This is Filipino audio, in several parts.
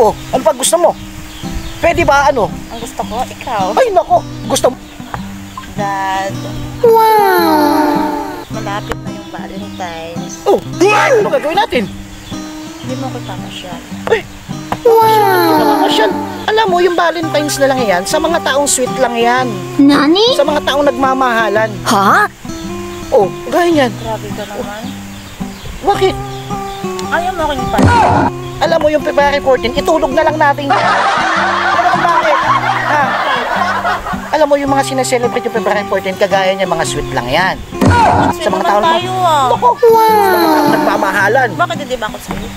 Oh, ano pa gusto mo? Pwede ba ano? Ang gusto ko, ikaw. Ay nako, gusto mo? Dad, Wow! malapit na yung Valentine's. Oh, ano gagawin natin? Hindi mo ko ipamasyal. Ay, wow! Alam mo, yung Valentine's na lang yan, sa mga taong sweet lang yan. Nani? Sa mga taong nagmamahalan. Ha? Oh, gaya yan. Grabe ka naman. Bakit? Ayaw mo akong ipala. Alam mo, yung February 14, itulog na lang natin yan. Alam mo bakit? Ha? Alam mo, yung mga sinaselebrate yung February 14, kagaya niya, mga sweet lang yan. Sa mga taong tayo ah. Naku, wow! Sa mga taong nagmamahalan. Bakit hindi ba ako sa'yo?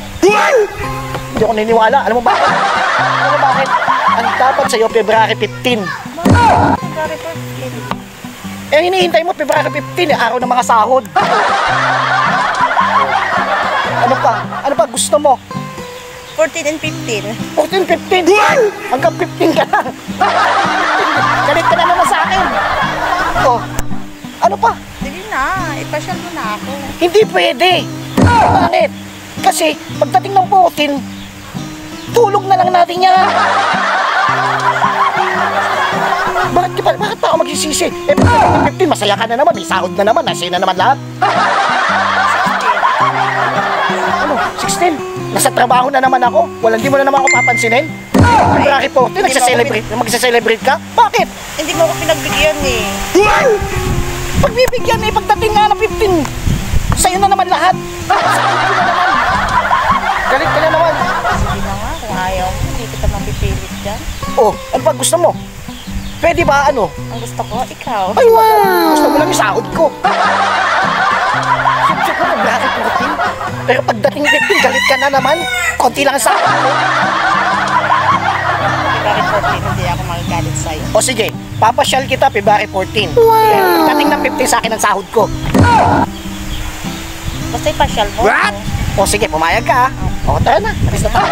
Hindi ako naniniwala. Alam mo bakit? Alam mo bakit? Ang dapat sa'yo, February 15. February 14. Eh, hinihintay mo, February 15, araw ng mga sahod. Ano pa? Ano pa gusto mo? 14 and 15. 14, 15. Hanggang 15 ka lang. Galit ka na naman sa akin. Oh, ano pa? Sige na, ipasyal mo na ako. Hindi pwede. Bakit? Kasi pagdating ng 14, tulog na lang natin yan. Bakit pa ako magsisisi? Eh, pagdating ng 15, masaya ka na naman. May sahod na naman. Nasaya na naman lahat. Ano? 16? Nasa trabaho na naman ako. Hindi mo na naman ako papansinin. February 14, magsaselebrate ka? Bakit? Hindi mo ako pinagbigyan eh. Pagbibigyan eh, pagdating nga na 15, sa'yo na naman lahat. Sa'yo na naman. Galit ka na naman. Sige na nga, kung ayaw mo, hindi kita mapipilit dyan. Oh, ano pa gusto mo? Pwede ba ano? Ang gusto ko, ikaw. Ay, wow! Gusto mo lang yung sahod ko. Siyempre ko, February 14. Pero pagdating 15, galit ka na naman. Konti lang ang sahod mo. February 14, hindi ako magagalit sa'yo. O sige, papasyal kita February 14. Pero pagdating ng 15 sa akin ang sahod ko. Basta ipasyal mo. What? O sige, pumayag ka. O, tara na. Alis na tayo.